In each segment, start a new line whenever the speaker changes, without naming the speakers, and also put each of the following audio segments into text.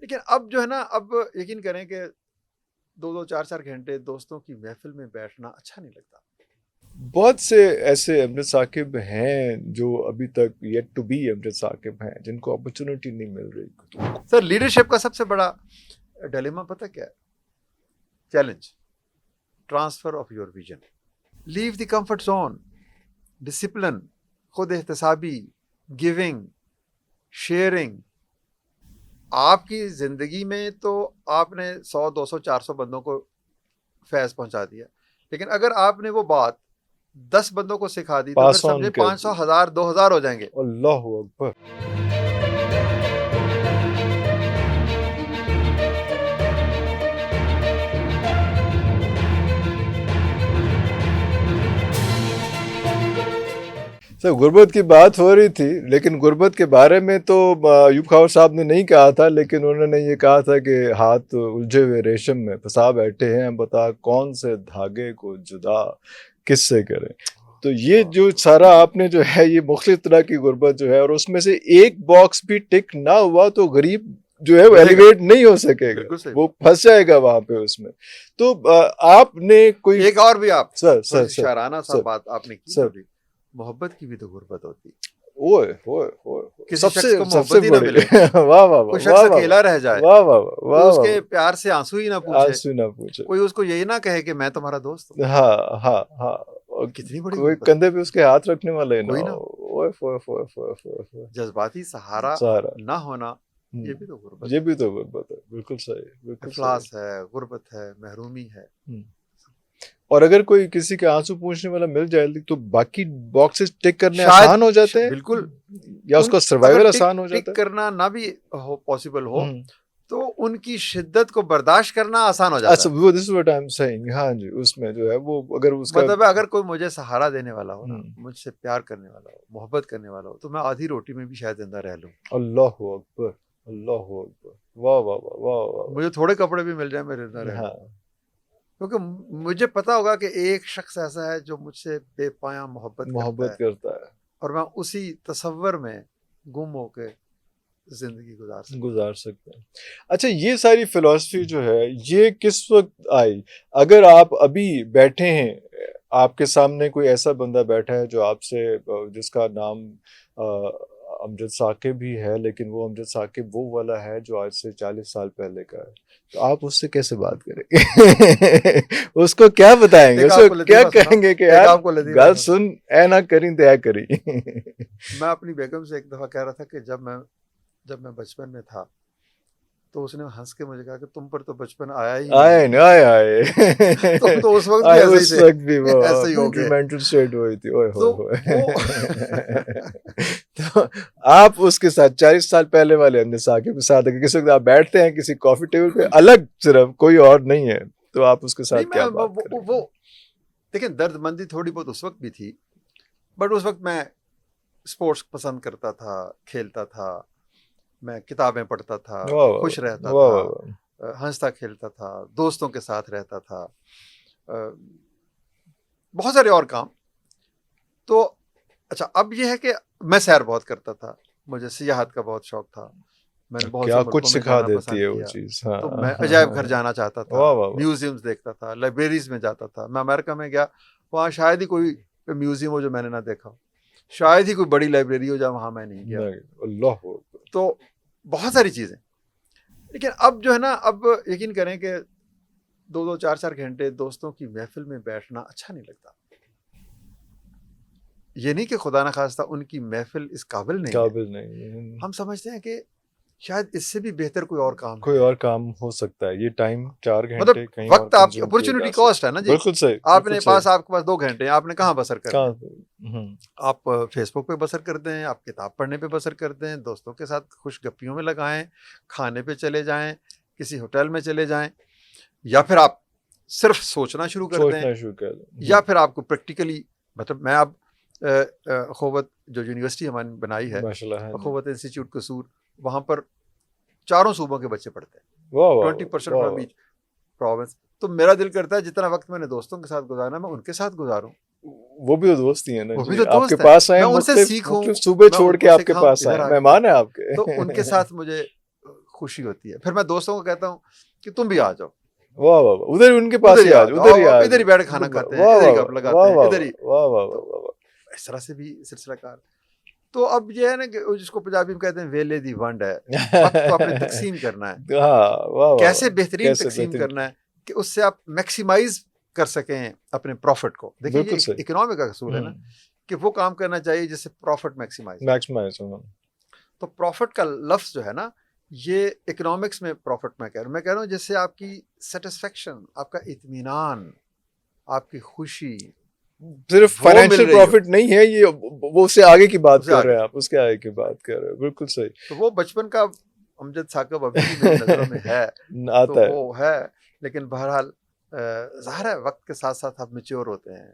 لیکن اب جو ہے نا، اب یقین کریں کہ 2-4 گھنٹے دوستوں کی محفل میں بیٹھنا اچھا نہیں لگتا.
بہت سے ایسے امجد ثاقب ہیں جو ابھی تک یٹ ٹو بی امجد ثاقب ہیں، جن کو اپرچونٹی نہیں مل رہی.
سر لیڈرشپ کا سب سے بڑا ڈیلیما پتہ کیا ہے؟ Challenge, transfer of your vision. Leave the comfort zone, discipline, خود احتسابی، گیونگ، شیئرنگ. آپ کی زندگی میں تو آپ نے 100-200-400 بندوں کو فیض پہنچا دیا، لیکن اگر آپ نے وہ بات 10 بندوں کو سکھا دی تو پھر سمجھے 500، 1000، 2000 ہو جائیں گے.
اللہ اکبر. سر غربت کی بات ہو رہی تھی، لیکن غربت کے بارے میں تو ایوب خاور صاحب نے نہیں کہا تھا، لیکن انہوں نے یہ کہا تھا کہ ہاتھ الجھے ہوئے ریشم میں پھنسا بیٹھے ہیں، بتا کون سے دھاگے کو جدا کس سے کریں. تو یہ جو سارا آپ نے جو ہے یہ مختلف طرح کی غربت جو ہے، اور اس میں سے ایک باکس بھی ٹک نہ ہوا تو غریب جو ہے وہ ایلیویٹ نہیں ہو سکے گا، وہ پھنس جائے گا وہاں پہ اس میں. تو آپ نے کوئی
ایک اور بھی آپ
سر
شاعرانہ سا بات آپ نے کی
سر،
محبت کی بھی تو غربت ہوتی.
سب سے بڑی واہ واہ
کوئی شخص اکیلا رہ جائے،
واہ واہ واہ،
اس کے پیار سے آنسو ہی نہ
پوچھے،
کوئی اس کو یہی نہ کہے کہ میں تمہارا دوست ہوں.
ہاں ہاں ہاں،
کتنی بڑی
کوئی کندھے پہ اس کے ہاتھ رکھنے والا
کوئی
نہ.
جذباتی سہارا نہ ہونا، یہ بھی تو غربت،
یہ بھی تو غربت ہے. بالکل صحیح، بالکل
افلاس ہے، غربت ہے، محرومی ہے.
اور اگر کوئی کسی کے آنسو پوچھنے والا مل جائے تو باقی باکسز ٹک کرنے آسان ہو جاتے ہیں.
بالکل،
یا اس کا سروائیول آسان ہو جاتا ہے.
ٹک کرنا نہ بھی پاسبل ہو تو ان کی شدت کو برداشت کرنا آسان ہو جاتا ہے.
This is what I'm saying. ہاں جی، اس میں جو ہے وہ اگر اس کا
مطلب اگر کوئی مجھے سہارا دینے والا ہو نا، مجھ سے پیار کرنے والا ہو، محبت کرنے والا ہو، تو میں آدھی روٹی میں بھی شاید زندہ رہ لوں.
اللہ اکبر، اللہ اکبر، واہ واہ واہ واہ واہ.
مجھے تھوڑے کپڑے بھی مل جائیں میں زندہ رہ لوں، کیونکہ مجھے پتا ہوگا کہ ایک شخص ایسا ہے جو مجھ سے بے پایاں محبت
کرتا ہے،
اور میں اسی تصور میں گم ہو کے زندگی
گزار سکتے ہیں. اچھا، یہ ساری فلسفی جو ہے یہ کس وقت آئی؟ اگر آپ ابھی بیٹھے ہیں، آپ کے سامنے کوئی ایسا بندہ بیٹھا ہے جو آپ سے، جس کا نام امجد ثاقب بھی ہے، لیکن وہ امجد ثاقب وہ والا ہے جو آج سے 40 سال پہلے کا ہے، تو آپ اس سے کیسے بات کریں گے؟ اس کو کیا بتائیں گے؟ اس کو کیا کہیں گے کہ یار گل سن، اے نہ کریں تو اے کری.
میں اپنی بیگم سے ایک دفعہ کہہ رہا تھا کہ جب میں بچپن میں تھا تو اس نے ہنس کے مجھے کہا کہ تم پر تو بچپن آیا ہی
آئے
تو اس وقت بھی
ایسے ہی ہو گئے، مینٹل اسٹیٹ ہوئی تھی. تو آپ اس کے ساتھ 40 سال پہلے والے امجد ثاقب کے ساتھ اگر کسی وقت آپ بیٹھتے ہیں کسی کافی ٹیبل پہ الگ، صرف کوئی اور نہیں ہے، تو آپ اس کے ساتھ کیا بات کریں؟
وہ دیکھیں، درد مندی تھوڑی بہت اس وقت بھی تھی، بٹ اس وقت میں اسپورٹس پسند کرتا تھا، کھیلتا تھا، میں کتابیں پڑھتا تھا، خوش رہتا تھا، ہنستا کھیلتا تھا، دوستوں کے ساتھ رہتا تھا، بہت سارے اور کام. تو اچھا، اب یہ ہے کہ میں سیر بہت کرتا تھا، مجھے سیاحت کا بہت شوق تھا، میں نے بہت سے ملکوں میں جانا پسند کیا. تو میں عجائب گھر جانا چاہتا تھا، میوزیمز دیکھتا تھا، لائبریریز میں جاتا تھا. میں امریکہ میں گیا، وہاں شاید ہی کوئی میوزیم ہو جو میں نے نہ دیکھا ہو، شاید ہی کوئی بڑی لائبریری ہو جہاں وہاں میں نہیں گیا.
اللہ،
تو بہت ساری چیزیں. لیکن اب جو ہے نا، اب یقین کریں کہ 2-4 گھنٹے دوستوں کی محفل میں بیٹھنا اچھا نہیں لگتا. یہ نہیں کہ خدا نخواستہ ان کی محفل اس قابل نہیں. ہم سمجھتے ہیں کہ شاید اس سے بھی بہتر کوئی اور کام
ہو سکتا ہے. یہ ٹائم 4 گھنٹے
مطلب
کہیں
وقت آپ کی اپرچونٹی کاسٹ ہے نا جی.
بالکل صحیح.
آپ کے پاس 2 گھنٹے، آپ نے کہاں بسر کرنا؟ آپ فیس بک پہ بسر کرتے ہیں، آپ کتاب پڑھنے پہ بسر کرتے ہیں، دوستوں کے ساتھ خوش گپیوں میں لگائیں، کھانے پہ چلے جائیں، کسی ہوٹل میں چلے جائیں، یا پھر آپ صرف سوچنا شروع کر دیں، یا پھر آپ کو پریکٹیکلی، مطلب میں اب اخوت جو یونیورسٹی ہماری بنائی ہے، اخوت انسٹیٹیوٹ قصور، وہاں پر 4 صوبوں کے بچے پڑھتے ہیں، 20% فرام ایچ پروونس. تو میرا دل کرتا ہے جتنا وقت میں نے دوستوں کے ساتھ گزارنا میں ان کے ساتھ گزاروں.
وہ بھی تو دوست ہی ہیں نا،
وہ بھی تو
آپ کے پاس آئے،
میں ان سے سیکھوں،
صوبے چھوڑ کے آپ کے پاس آئے، مہمان ہیں آپ کے،
تو ان کے ساتھ مجھے خوشی ہوتی ہے. پھر میں دوستوں کو کہتا ہوں کہ تم بھی آ جاؤ,
واہ واہ واہ, ادھر ان کے پاس ہی آج, ادھر ہی آج,
ادھر ہی بیٹھ کھانا کھاتے ہیں, ادھر ہی گپ لگاتے ہیں, ادھر ہی.
واہ واہ واہ,
اس طرح سے بھی سلسلہ کار. تو اب یہ ہے نا کہ جس کو پنجابی میں کہتے ہیں ویلے دی ونڈ ہے, وقت کو اپنے تقسیم کرنا ہے, کیسے بہترین تقسیم کرنا ہے کہ اس سے آپ میکسیمائز کر سکیں اپنے پروفٹ کو. دیکھیں یہ اکنامک کا اصول ہے نا کہ وہ کام کرنا چاہیے جس سے پروفٹ میکسیمائز. تو پروفٹ کا لفظ جو ہے نا, یہ اکنامکس میں پروفٹ میں کہہ رہا ہوں جس سے آپ کی سیٹسفیکشن, آپ کا اطمینان, آپ کی خوشی,
صرف فائنینشیل پروفٹ نہیں ہے یہ, وہ اس سے آگے کی بات کر رہے ہیں آپ, اس کے آگے کی بات کر رہے ہیں. بالکل صحیح.
تو وہ بچپن کا امجد ثاقب ابھی بھی میری نظروں میں ہے,
آتا ہے
وہ ہے, لیکن بہرحال ظاہر ہے وقت کے ساتھ ساتھ آپ میچور ہوتے ہیں.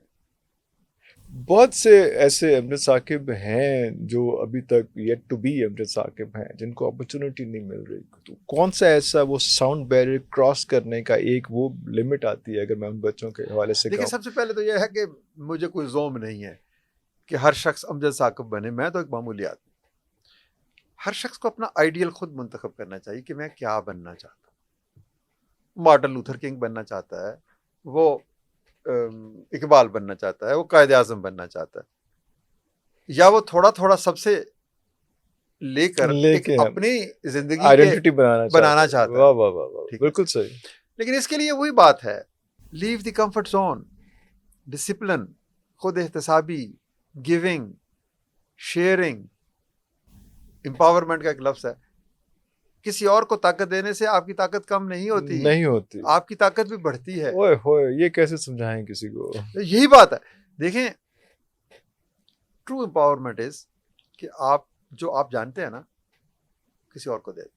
بہت سے ایسے امجد ثاقب ہیں جو ابھی تک یٹ ٹو بی امجد ثاقب ہیں, جن کو اپرچونٹی نہیں مل رہی. تو کون سا ایسا وہ ساؤنڈ بیریئر کراس کرنے کا ایک وہ لمٹ آتی ہے اگر میں ان بچوں کے حوالے سے
دیکھیں, سب سے پہلے تو یہ ہے کہ مجھے کوئی زوم نہیں ہے کہ ہر شخص امجد ثاقب بنے. میں تو ایک معمولی آدمی. ہر شخص کو اپنا آئیڈیل خود منتخب کرنا چاہیے کہ میں کیا بننا چاہتا ہوں. مارٹن لوتھر کنگ بننا چاہتا ہے, وہ اقبال بننا چاہتا ہے, وہ قائد اعظم بننا چاہتا ہے, یا وہ تھوڑا تھوڑا سب سے لے کر ایک اپنی زندگی
آئیڈینٹی
بنانا چاہتا ہے.
واہ واہ واہ, بالکل صحیح.
لیکن اس کے لیے وہی بات ہے, لیو دی کمفرٹ زون, ڈسپلن, خود احتسابی, گیونگ, شیئرنگ. امپاورمنٹ کا ایک لفظ ہے, کسی اور کو طاقت دینے سے آپ کی طاقت کم نہیں ہوتی, آپ کی طاقت بھی بڑھتی ہے.
اوئے ہوئے, یہ کیسے سمجھائیں کسی کو؟
یہی بات ہے. دیکھیں, ٹرو امپاورمنٹ از کہ آپ جو آپ جانتے ہیں نا کسی اور کو دے دیں.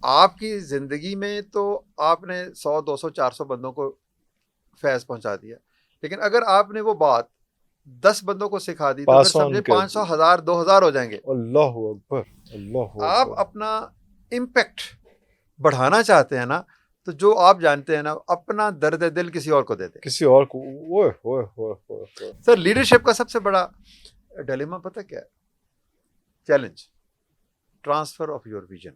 آپ کی زندگی میں تو آپ نے 100 200 400 بندوں کو فیض پہنچا دیا, لیکن اگر آپ نے وہ بات 10 بندوں کو سکھا دی تو پھر سمجھے 500 1000 2000 ہو جائیں گے.
اللہ اکبر, اللہ اکبر.
آپ اپنا امپیکٹ بڑھانا چاہتے ہیں نا, تو جو آپ جانتے ہیں نا اپنا درد دل کسی اور کو دے دیں,
کسی اور کو. اوئے ہوئے ہوئے.
سر لیڈرشپ کا سب سے بڑا ڈیلیما پتہ کیا ہے؟ Challenge, transfer of your vision.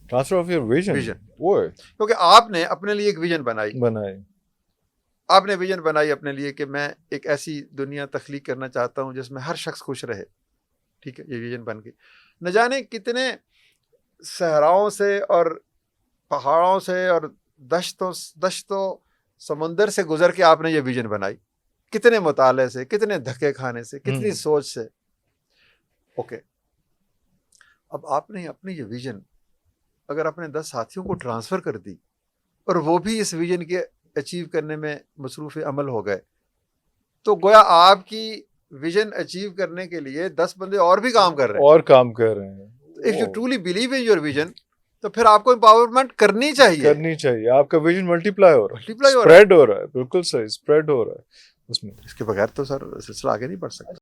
Transfer of your vision. اوئے,
کیونکہ آپ نے اپنے لیے ایک ویژن بنائی, آپ نے ویژن بنائی اپنے لیے کہ میں ایک ایسی دنیا تخلیق کرنا چاہتا ہوں جس میں ہر شخص خوش رہے. ٹھیک ہے, یہ ویژن بن گئی. نہ جانے کتنے صحراؤں سے اور پہاڑوں سے اور دشتوں سمندر سے گزر کے آپ نے یہ ویژن بنائی, کتنے مطالعے سے, کتنے دھکے کھانے سے, کتنی سوچ سے. اوکے, اب آپ نے اپنی یہ ویژن اگر اپنے 10 ساتھیوں کو ٹرانسفر کر دی اور وہ بھی اس ویژن کے اچیو کرنے میں مصروف عمل ہو گئے, تو گویا آپ کی ویژن اچیو کرنے کے لیے 10 بندے اور بھی کام کر رہے ہیں. If you truly believe in your vision, تو پھر آپ کو امپاورمنٹ کرنی چاہیے.
آپ کا ویژن ملٹیپلائی ہو رہا ہے,
اسپریڈ
ہو رہا ہے. بالکل صحیح, اسپریڈ ہو رہا ہے اس میں.
اس کے بغیر تو سر سلسلہ آگے نہیں بڑھ سکتا.